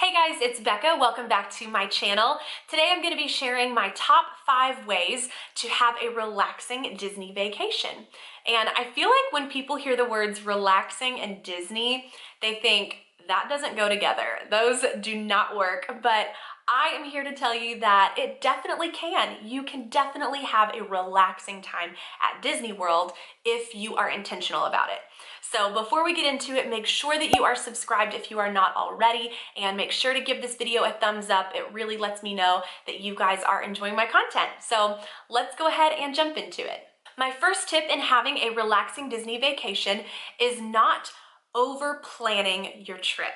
Hey guys, it's Becca. Welcome back to my channel. Today I'm going to be sharing my top 5 ways to have a relaxing Disney vacation. And I feel like when people hear the words relaxing and Disney, they think that doesn't go together. Those do not work, but I am here to tell you that it definitely can. You can definitely have a relaxing time at Disney World if you are intentional about it. So before we get into it, make sure that you are subscribed if you are not already, and make sure to give this video a thumbs up. It really lets me know that you guys are enjoying my content. So let's go ahead and jump into it. My first tip in having a relaxing Disney vacation is not over planning your trip.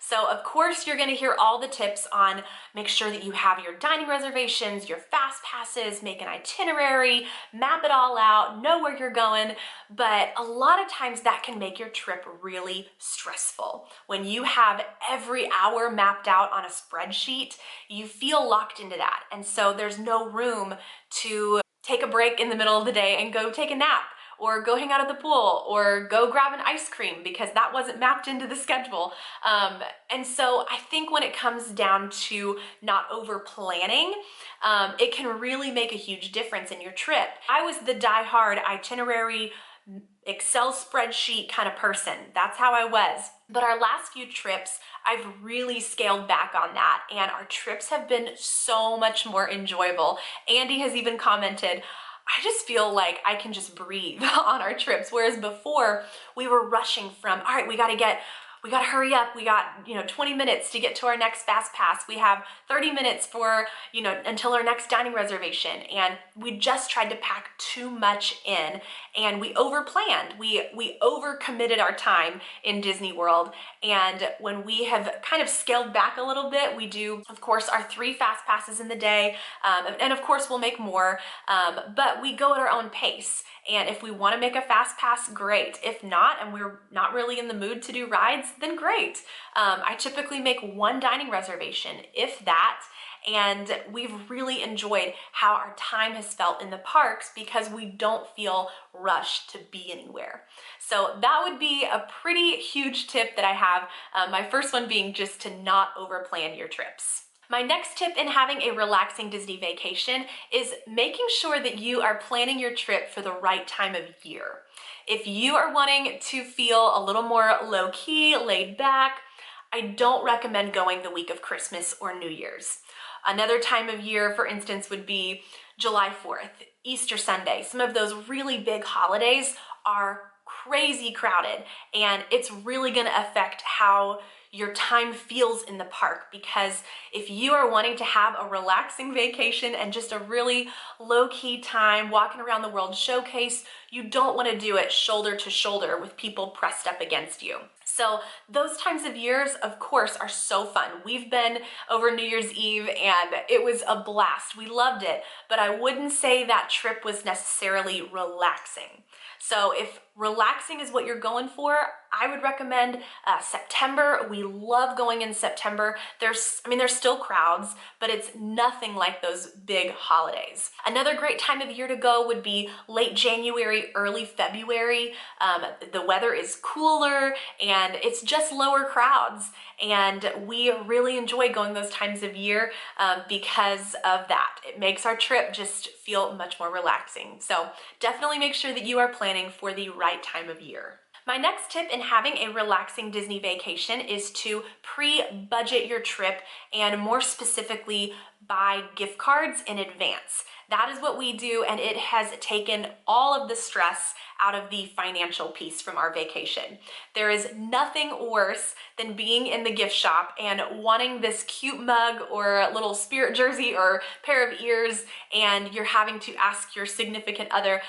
So of course you're gonna hear all the tips on make sure that you have your dining reservations, your fast passes, make an itinerary, map it all out, know where you're going, but a lot of times that can make your trip really stressful. When you have every hour mapped out on a spreadsheet, you feel locked into that. And so there's no room to take a break in the middle of the day and go take a nap, or go hang out at the pool, or go grab an ice cream because that wasn't mapped into the schedule. And so I think when it comes down to not over planning, it can really make a huge difference in your trip. I was the die-hard itinerary Excel spreadsheet kind of person. That's how I was. But our last few trips, I've really scaled back on that, and our trips have been so much more enjoyable. Andy has even commented, I just feel like I can just breathe on our trips. Whereas before we were rushing from, all right, we gotta hurry up. We got, 20 minutes to get to our next fast pass. We have 30 minutes for, until our next dining reservation. And we just tried to pack too much in, and we over planned. We over committed our time in Disney World. And when we have kind of scaled back a little bit, we do, of course, our 3 fast passes in the day. And of course we'll make more, but we go at our own pace. And if we want to make a fast pass, great. If not, and we're not really in the mood to do rides, then great. I typically make 1 dining reservation, if that, and we've really enjoyed how our time has felt in the parks because we don't feel rushed to be anywhere. So that would be a pretty huge tip that I have. My first one being just to not over plan your trips. My next tip in having a relaxing Disney vacation is making sure that you are planning your trip for the right time of year. If you are wanting to feel a little more low-key, laid back, I don't recommend going the week of Christmas or New Year's. Another time of year, for instance, would be July 4th, Easter Sunday. Some of those really big holidays are crazy crowded, and it's really going to affect how your time feels in the park, because if you are wanting to have a relaxing vacation and just a really low-key time walking around the World Showcase, you don't want to do it shoulder to shoulder with people pressed up against you. So those times of years, of course, are so fun. We've been over New Year's Eve and it was a blast. We loved it, but I wouldn't say that trip was necessarily relaxing. So if relaxing is what you're going for, I would recommend September. We love going in September. There's still crowds, but it's nothing like those big holidays. Another great time of year to go would be late January, early February. The weather is cooler and it's just lower crowds. And we really enjoy going those times of year because of that. It makes our trip just feel much more relaxing. So definitely make sure that you are planning for the right time of year. My next tip in having a relaxing Disney vacation is to pre-budget your trip, and more specifically, buy gift cards in advance. That is what we do, and it has taken all of the stress out of the financial piece from our vacation. There is nothing worse than being in the gift shop and wanting this cute mug or little Spirit jersey or pair of ears, and you're having to ask your significant other,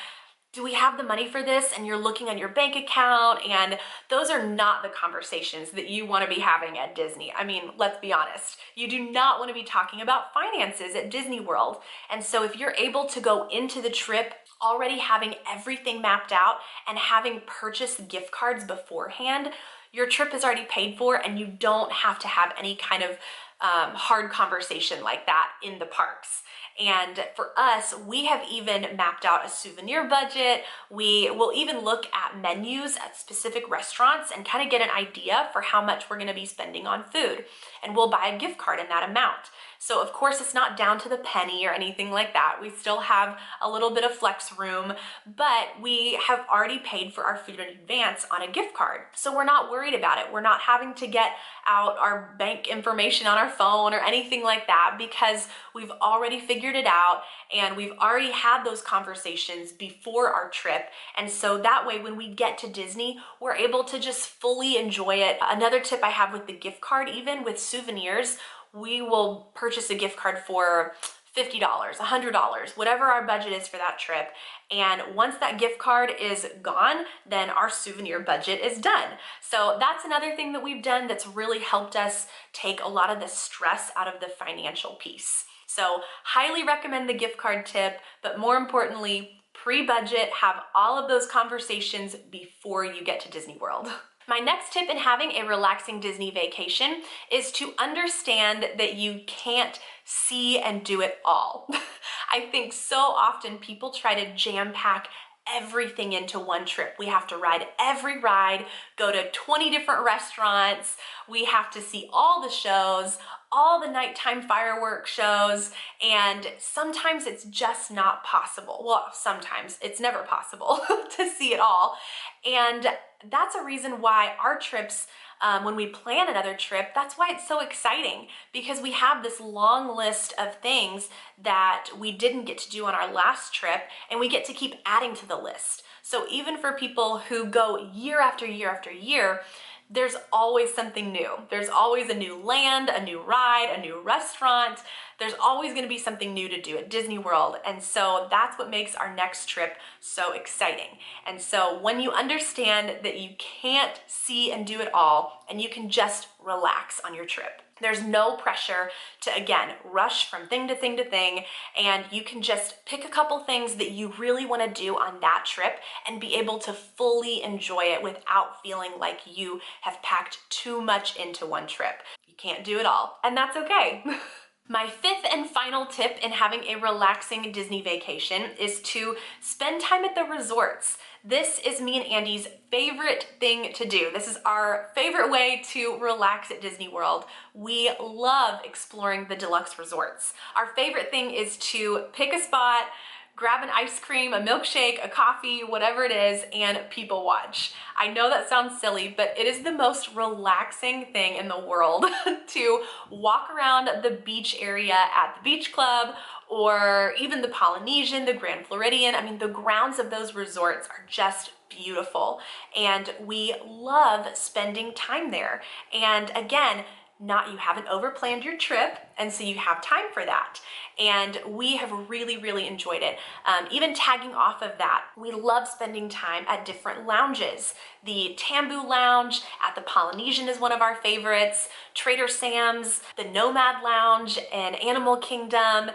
do we have the money for this? And you're looking at your bank account, and those are not the conversations that you want to be having at Disney. I mean, let's be honest. You do not want to be talking about finances at Disney World. And so if you're able to go into the trip already having everything mapped out and having purchased gift cards beforehand, your trip is already paid for and you don't have to have any kind of hard conversation like that in the parks. And for us, we have even mapped out a souvenir budget. We will even look at menus at specific restaurants and kind of get an idea for how much we're going to be spending on food. And we'll buy a gift card in that amount. So of course it's not down to the penny or anything like that. We still have a little bit of flex room, but we have already paid for our food in advance on a gift card. So we're not worried about it. We're not having to get out our bank information on our phone or anything like that, because we've already figured it out and we've already had those conversations before our trip. And so that way, when we get to Disney, we're able to just fully enjoy it. Another tip I have with the gift card, even with souvenirs, we will purchase a gift card for $50, $100, whatever our budget is for that trip. And once that gift card is gone, then our souvenir budget is done. So that's another thing that we've done that's really helped us take a lot of the stress out of the financial piece. So highly recommend the gift card tip, but more importantly, pre-budget, have all of those conversations before you get to Disney World. My next tip in having a relaxing Disney vacation is to understand that you can't see and do it all. I think so often people try to jam pack everything into one trip. We have to ride every ride, go to 20 different restaurants, we have to see all the shows, all the nighttime fireworks shows, and sometimes it's just not possible. Well, sometimes it's never possible to see it all. And that's a reason why our trips, when we plan another trip, that's why it's so exciting, because we have this long list of things that we didn't get to do on our last trip, and we get to keep adding to the list. So even for people who go year after year after year, there's always something new. There's always a new land, a new ride, a new restaurant. There's always going to be something new to do at Disney World. And so that's what makes our next trip so exciting. And so when you understand that you can't see and do it all, and you can just relax on your trip, there's no pressure to, again, rush from thing to thing to thing, and you can just pick a couple things that you really want to do on that trip and be able to fully enjoy it without feeling like you have packed too much into one trip. You can't do it all, and that's okay. My fifth and final tip in having a relaxing Disney vacation is to spend time at the resorts. This is me and Andy's favorite thing to do. This is our favorite way to relax at Disney World. We love exploring the deluxe resorts. Our favorite thing is to pick a spot, grab an ice cream, a milkshake, a coffee, whatever it is, and people watch. I know that sounds silly, but it is the most relaxing thing in the world to walk around the beach area at the beach club, or even the Polynesian, the Grand Floridian. I mean, the grounds of those resorts are just beautiful, and we love spending time there. And again, you haven't overplanned your trip, and so you have time for that. And we have really enjoyed it. Even tagging off of that, we love spending time at different lounges. The Tambu Lounge at the Polynesian is one of our favorites. Trader Sam's, the Nomad Lounge, and Animal Kingdom.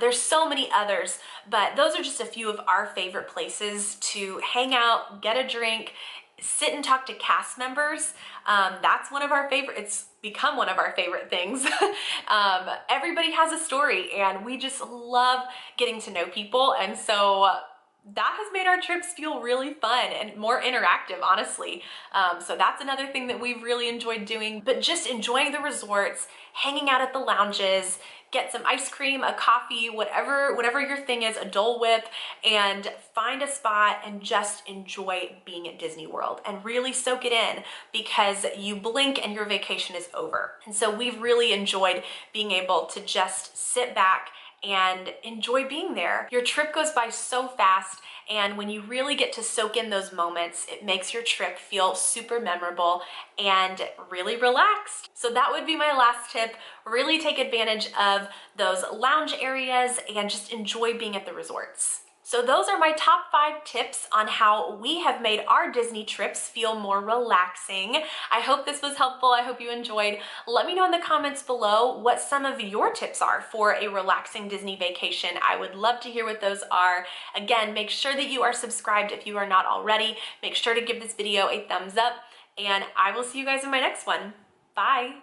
There's so many others, but those are just a few of our favorite places to hang out, get a drink, sit and talk to cast members. That's one of our favorite, it's become one of our favorite things. Everybody has a story, and we just love getting to know people. And so that has made our trips feel really fun and more interactive, honestly. So that's another thing that we've really enjoyed doing, but just enjoying the resorts, hanging out at the lounges, get some ice cream, a coffee, whatever your thing is, a Dole Whip, and find a spot and just enjoy being at Disney World and really soak it in, because you blink and your vacation is over. And so we've really enjoyed being able to just sit back and enjoy being there. Your trip goes by so fast, and when you really get to soak in those moments, it makes your trip feel super memorable and really relaxed. So that would be my last tip. Really take advantage of those lounge areas and just enjoy being at the resorts. So those are my top 5 tips on how we have made our Disney trips feel more relaxing. I hope this was helpful. I hope you enjoyed. Let me know in the comments below what some of your tips are for a relaxing Disney vacation. I would love to hear what those are. Again, make sure that you are subscribed if you are not already. Make sure to give this video a thumbs up, and I will see you guys in my next one. Bye.